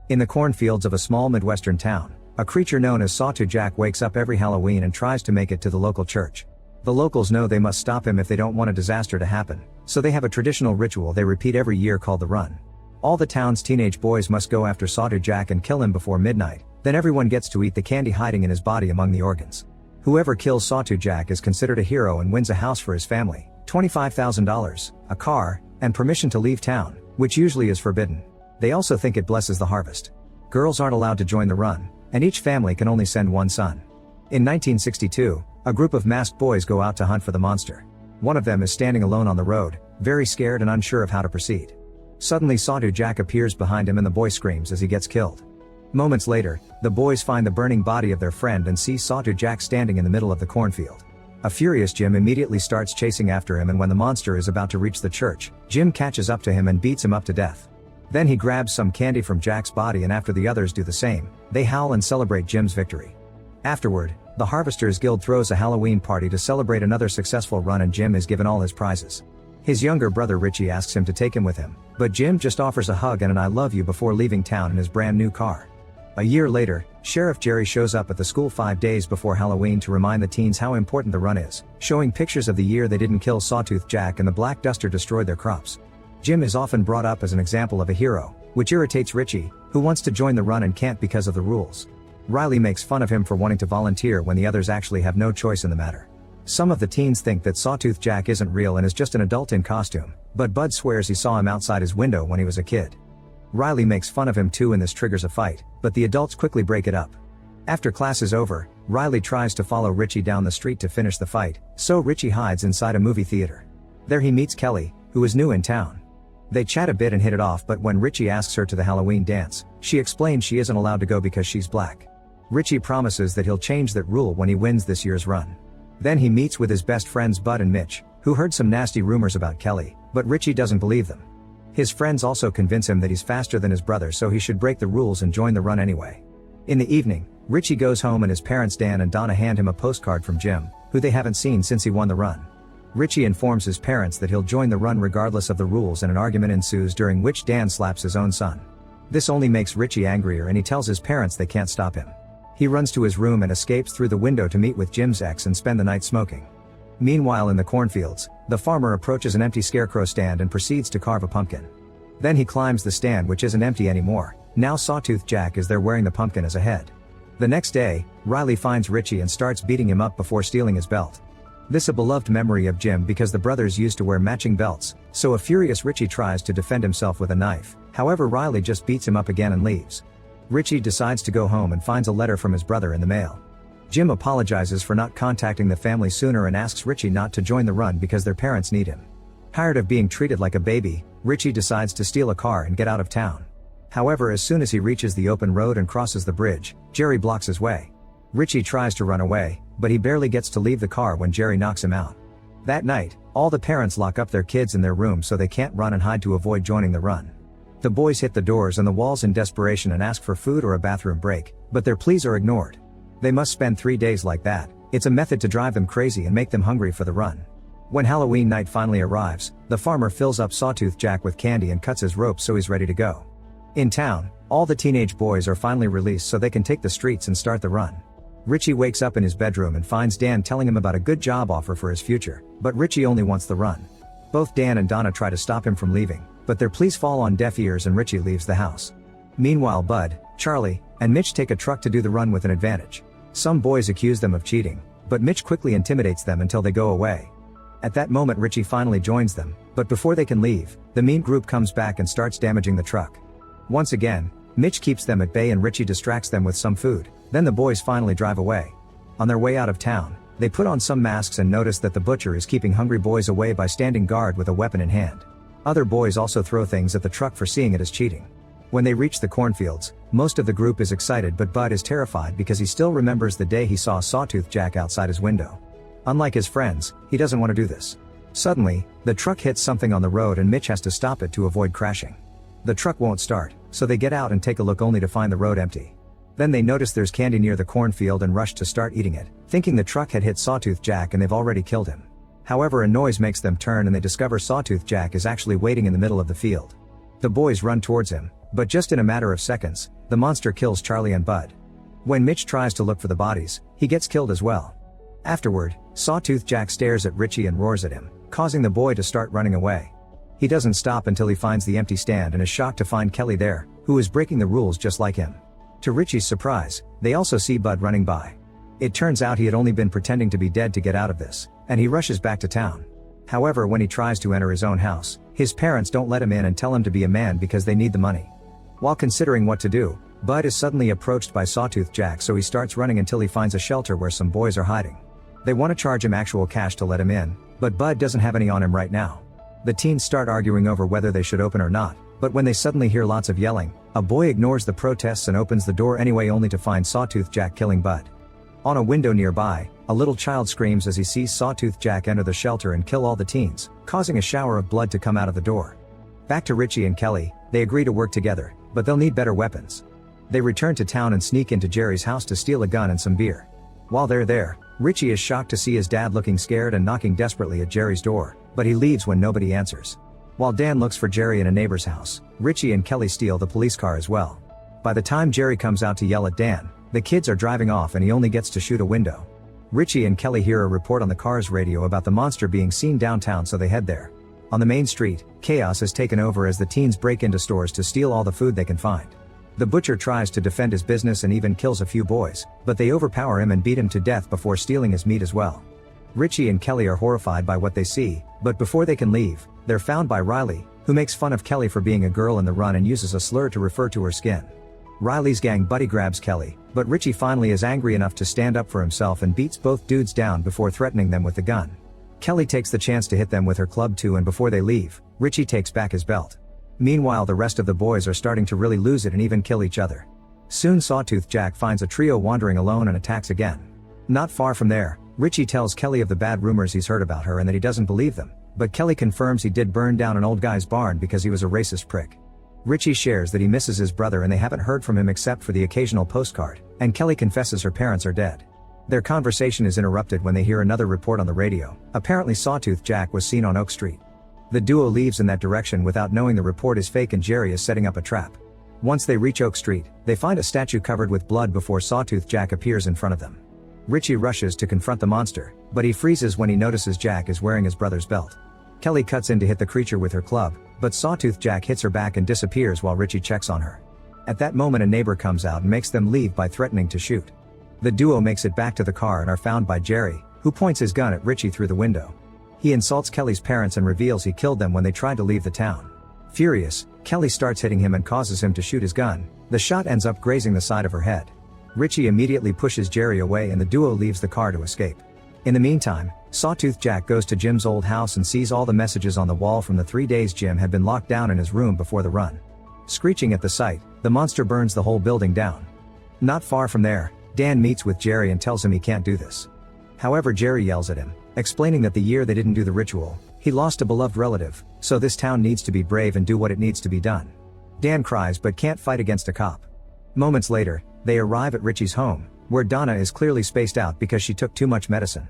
In the cornfields of a small Midwestern town, a creature known as Sawtooth Jack wakes up every Halloween and tries to make it to the local church. The locals know they must stop him if they don't want a disaster to happen, so they have a traditional ritual they repeat every year called the Run. All the town's teenage boys must go after Sawtooth Jack and kill him before midnight, then everyone gets to eat the candy hiding in his body among the organs. Whoever kills Sawtooth Jack is considered a hero and wins a house for his family, $25,000, a car, and permission to leave town, which usually is forbidden. They also think it blesses the harvest. Girls aren't allowed to join the run, and each family can only send one son. In 1962, a group of masked boys go out to hunt for the monster. One of them is standing alone on the road, very scared and unsure of how to proceed. Suddenly Sawtooth Jack appears behind him and the boy screams as he gets killed. Moments later, the boys find the burning body of their friend and see Sawtooth Jack standing in the middle of the cornfield. A furious Jim immediately starts chasing after him, and when the monster is about to reach the church, Jim catches up to him and beats him up to death. Then he grabs some candy from Jack's body, and after the others do the same, they howl and celebrate Jim's victory. Afterward, the Harvesters Guild throws a Halloween party to celebrate another successful run, and Jim is given all his prizes. His younger brother Richie asks him to take him with him, but Jim just offers a hug and an "I love you" before leaving town in his brand new car. A year later, Sheriff Jerry shows up at the school 5 days before Halloween to remind the teens how important the run is, showing pictures of the year they didn't kill Sawtooth Jack and the black duster destroyed their crops. Jim is often brought up as an example of a hero, which irritates Richie, who wants to join the run and can't because of the rules. Riley makes fun of him for wanting to volunteer when the others actually have no choice in the matter. Some of the teens think that Sawtooth Jack isn't real and is just an adult in costume, but Bud swears he saw him outside his window when he was a kid. Riley makes fun of him too, and this triggers a fight, but the adults quickly break it up. After class is over, Riley tries to follow Richie down the street to finish the fight, so Richie hides inside a movie theater. There he meets Kelly, who is new in town. They chat a bit and hit it off, but when Richie asks her to the Halloween dance, she explains she isn't allowed to go because she's black. Richie promises that he'll change that rule when he wins this year's run. Then he meets with his best friends Bud and Mitch, who heard some nasty rumors about Kelly, but Richie doesn't believe them. His friends also convince him that he's faster than his brother, so he should break the rules and join the run anyway. In the evening, Richie goes home and his parents Dan and Donna hand him a postcard from Jim, who they haven't seen since he won the run. Richie informs his parents that he'll join the run regardless of the rules, and an argument ensues during which Dan slaps his own son. This only makes Richie angrier and he tells his parents they can't stop him. He runs to his room and escapes through the window to meet with Jim's ex and spend the night smoking. Meanwhile, in the cornfields, the farmer approaches an empty scarecrow stand and proceeds to carve a pumpkin. Then he climbs the stand, which isn't empty anymore. Now Sawtooth Jack is there wearing the pumpkin as a head. The next day, Riley finds Richie and starts beating him up before stealing his belt. This is a beloved memory of Jim because the brothers used to wear matching belts, so a furious Richie tries to defend himself with a knife. However, Riley just beats him up again and leaves. Richie decides to go home and finds a letter from his brother in the mail. Jim apologizes for not contacting the family sooner and asks Richie not to join the run because their parents need him. Tired of being treated like a baby, Richie decides to steal a car and get out of town. However, as soon as he reaches the open road and crosses the bridge, Jerry blocks his way. Richie tries to run away, but he barely gets to leave the car when Jerry knocks him out. That night, all the parents lock up their kids in their room so they can't run and hide to avoid joining the run. The boys hit the doors and the walls in desperation and ask for food or a bathroom break, but their pleas are ignored. They must spend 3 days like that. It's a method to drive them crazy and make them hungry for the run. When Halloween night finally arrives, the farmer fills up Sawtooth Jack with candy and cuts his rope so he's ready to go. In town, all the teenage boys are finally released so they can take the streets and start the run. Richie wakes up in his bedroom and finds Dan telling him about a good job offer for his future, but Richie only wants the run. Both Dan and Donna try to stop him from leaving, but their pleas fall on deaf ears and Richie leaves the house. Meanwhile, Bud, Charlie, and Mitch take a truck to do the run with an advantage. Some boys accuse them of cheating, but Mitch quickly intimidates them until they go away. At that moment, Richie finally joins them, but before they can leave, the mean group comes back and starts damaging the truck. Once again, Mitch keeps them at bay and Richie distracts them with some food. Then the boys finally drive away. On their way out of town, they put on some masks and notice that the butcher is keeping hungry boys away by standing guard with a weapon in hand. Other boys also throw things at the truck for seeing it as cheating. When they reach the cornfields, most of the group is excited, but Bud is terrified because he still remembers the day he saw Sawtooth Jack outside his window. Unlike his friends, he doesn't want to do this. Suddenly, the truck hits something on the road and Mitch has to stop it to avoid crashing. The truck won't start, so they get out and take a look only to find the road empty. Then they notice there's candy near the cornfield and rush to start eating it, thinking the truck had hit Sawtooth Jack and they've already killed him. However, a noise makes them turn and they discover Sawtooth Jack is actually waiting in the middle of the field. The boys run towards him, but just in a matter of seconds, the monster kills Charlie and Bud. When Mitch tries to look for the bodies, he gets killed as well. Afterward, Sawtooth Jack stares at Richie and roars at him, causing the boy to start running away. He doesn't stop until he finds the empty stand and is shocked to find Kelly there, who is breaking the rules just like him. To Richie's surprise, they also see Bud running by. It turns out he had only been pretending to be dead to get out of this, and he rushes back to town. However, when he tries to enter his own house, his parents don't let him in and tell him to be a man because they need the money. While considering what to do, Bud is suddenly approached by Sawtooth Jack, so he starts running until he finds a shelter where some boys are hiding. They want to charge him actual cash to let him in, but Bud doesn't have any on him right now. The teens start arguing over whether they should open or not, but when they suddenly hear lots of yelling, a boy ignores the protests and opens the door anyway, only to find Sawtooth Jack killing Bud. On a window nearby, a little child screams as he sees Sawtooth Jack enter the shelter and kill all the teens, causing a shower of blood to come out of the door. Back to Richie and Kelly, they agree to work together, but they'll need better weapons. They return to town and sneak into Jerry's house to steal a gun and some beer. While they're there, Richie is shocked to see his dad looking scared and knocking desperately at Jerry's door, but he leaves when nobody answers. While Dan looks for Jerry in a neighbor's house, Richie and Kelly steal the police car as well. By the time Jerry comes out to yell at Dan, the kids are driving off and he only gets to shoot a window. Richie and Kelly hear a report on the car's radio about the monster being seen downtown, so they head there. On the main street, chaos has taken over as the teens break into stores to steal all the food they can find. The butcher tries to defend his business and even kills a few boys, but they overpower him and beat him to death before stealing his meat as well. Richie and Kelly are horrified by what they see, but before they can leave, they're found by Riley, who makes fun of Kelly for being a girl in the run and uses a slur to refer to her skin. Riley's gang buddy grabs Kelly, but Richie finally is angry enough to stand up for himself and beats both dudes down before threatening them with the gun. Kelly takes the chance to hit them with her club too, and before they leave, Richie takes back his belt. Meanwhile, the rest of the boys are starting to really lose it and even kill each other. Soon Sawtooth Jack finds a trio wandering alone and attacks again. Not far from there, Richie tells Kelly of the bad rumors he's heard about her and that he doesn't believe them, but Kelly confirms he did burn down an old guy's barn because he was a racist prick. Richie shares that he misses his brother and they haven't heard from him except for the occasional postcard, and Kelly confesses her parents are dead. Their conversation is interrupted when they hear another report on the radio. Apparently Sawtooth Jack was seen on Oak Street. The duo leaves in that direction without knowing the report is fake and Jerry is setting up a trap. Once they reach Oak Street, they find a statue covered with blood before Sawtooth Jack appears in front of them. Richie rushes to confront the monster, but he freezes when he notices Jack is wearing his brother's belt. Kelly cuts in to hit the creature with her club, but Sawtooth Jack hits her back and disappears while Richie checks on her. At that moment, a neighbor comes out and makes them leave by threatening to shoot. The duo makes it back to the car and are found by Jerry, who points his gun at Richie through the window. He insults Kelly's parents and reveals he killed them when they tried to leave the town. Furious, Kelly starts hitting him and causes him to shoot his gun. The shot ends up grazing the side of her head. Richie immediately pushes Jerry away and the duo leaves the car to escape. In the meantime, Sawtooth Jack goes to Jim's old house and sees all the messages on the wall from the 3 days Jim had been locked down in his room before the run. Screeching at the sight, the monster burns the whole building down. Not far from there, Dan meets with Jerry and tells him he can't do this. However, Jerry yells at him, explaining that the year they didn't do the ritual, he lost a beloved relative, so this town needs to be brave and do what it needs to be done. Dan cries but can't fight against a cop. Moments later, they arrive at Richie's home, where Donna is clearly spaced out because she took too much medicine.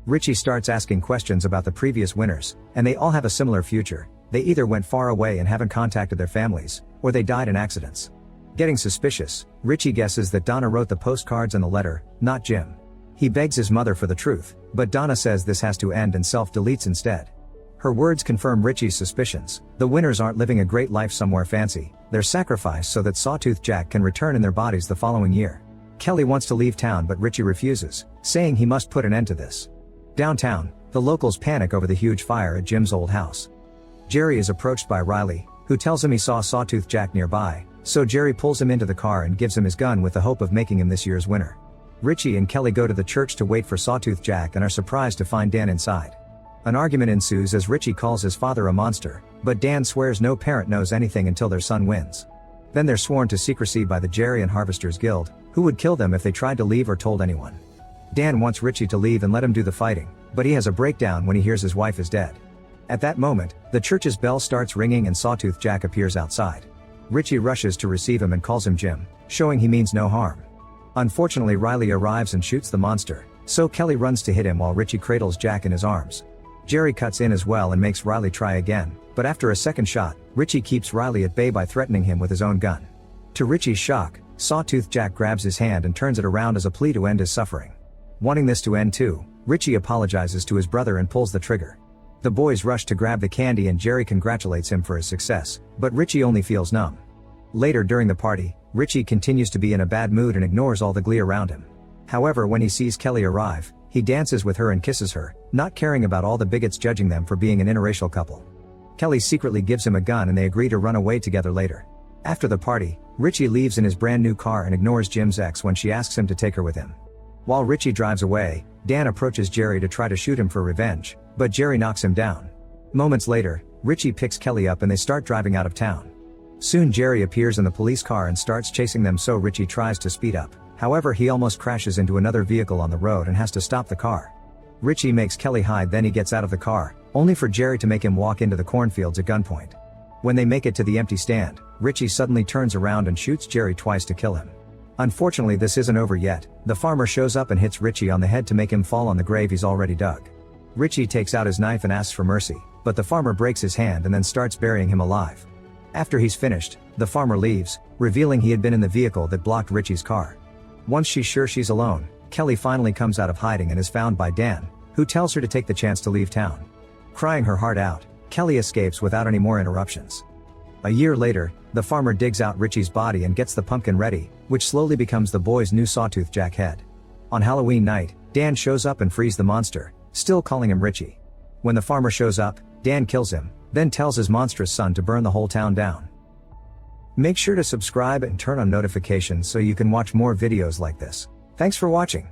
Richie starts asking questions about the previous winners, and they all have a similar future. They either went far away and haven't contacted their families, or they died in accidents. Getting suspicious, Richie guesses that Donna wrote the postcards and the letter, not Jim. He begs his mother for the truth, but Donna says this has to end and self-deletes instead. Her words confirm Richie's suspicions. The winners aren't living a great life somewhere fancy, they're sacrificed so that Sawtooth Jack can return in their bodies the following year. Kelly wants to leave town but Richie refuses, saying he must put an end to this. Downtown, the locals panic over the huge fire at Jim's old house. Jerry is approached by Riley, who tells him he saw Sawtooth Jack nearby, so Jerry pulls him into the car and gives him his gun with the hope of making him this year's winner. Richie and Kelly go to the church to wait for Sawtooth Jack and are surprised to find Dan inside. An argument ensues as Richie calls his father a monster, but Dan swears no parent knows anything until their son wins. Then they're sworn to secrecy by the Jerry and Harvesters Guild, who would kill them if they tried to leave or told anyone. Dan wants Richie to leave and let him do the fighting, but he has a breakdown when he hears his wife is dead. At that moment, the church's bell starts ringing and Sawtooth Jack appears outside. Richie rushes to receive him and calls him Jim, showing he means no harm. Unfortunately, Riley arrives and shoots the monster, so Kelly runs to hit him while Richie cradles Jack in his arms. Jerry cuts in as well and makes Riley try again, but after a second shot, Richie keeps Riley at bay by threatening him with his own gun. To Richie's shock, Sawtooth Jack grabs his hand and turns it around as a plea to end his suffering. Wanting this to end too, Richie apologizes to his brother and pulls the trigger. The boys rush to grab the candy and Jerry congratulates him for his success, but Richie only feels numb. Later during the party, Richie continues to be in a bad mood and ignores all the glee around him. However, when he sees Kelly arrive, he dances with her and kisses her, not caring about all the bigots judging them for being an interracial couple. Kelly secretly gives him a gun and they agree to run away together later. After the party, Richie leaves in his brand new car and ignores Jim's ex when she asks him to take her with him. While Richie drives away, Dan approaches Jerry to try to shoot him for revenge, but Jerry knocks him down. Moments later, Richie picks Kelly up and they start driving out of town. Soon Jerry appears in the police car and starts chasing them, so Richie tries to speed up. However, he almost crashes into another vehicle on the road and has to stop the car. Richie makes Kelly hide, then he gets out of the car, only for Jerry to make him walk into the cornfields at gunpoint. When they make it to the empty stand, Richie suddenly turns around and shoots Jerry twice to kill him. Unfortunately, this isn't over yet. The farmer shows up and hits Richie on the head to make him fall on the grave he's already dug. Richie takes out his knife and asks for mercy, but the farmer breaks his hand and then starts burying him alive. After he's finished, the farmer leaves, revealing he had been in the vehicle that blocked Richie's car. Once she's sure she's alone, Kelly finally comes out of hiding and is found by Dan, who tells her to take the chance to leave town. Crying her heart out, Kelly escapes without any more interruptions. A year later, the farmer digs out Richie's body and gets the pumpkin ready, which slowly becomes the boys' new Sawtooth Jack head. On Halloween night, Dan shows up and frees the monster, still calling him Richie. When the farmer shows up, Dan kills him, then tells his monstrous son to burn the whole town down. Make sure to subscribe and turn on notifications so you can watch more videos like this. Thanks for watching.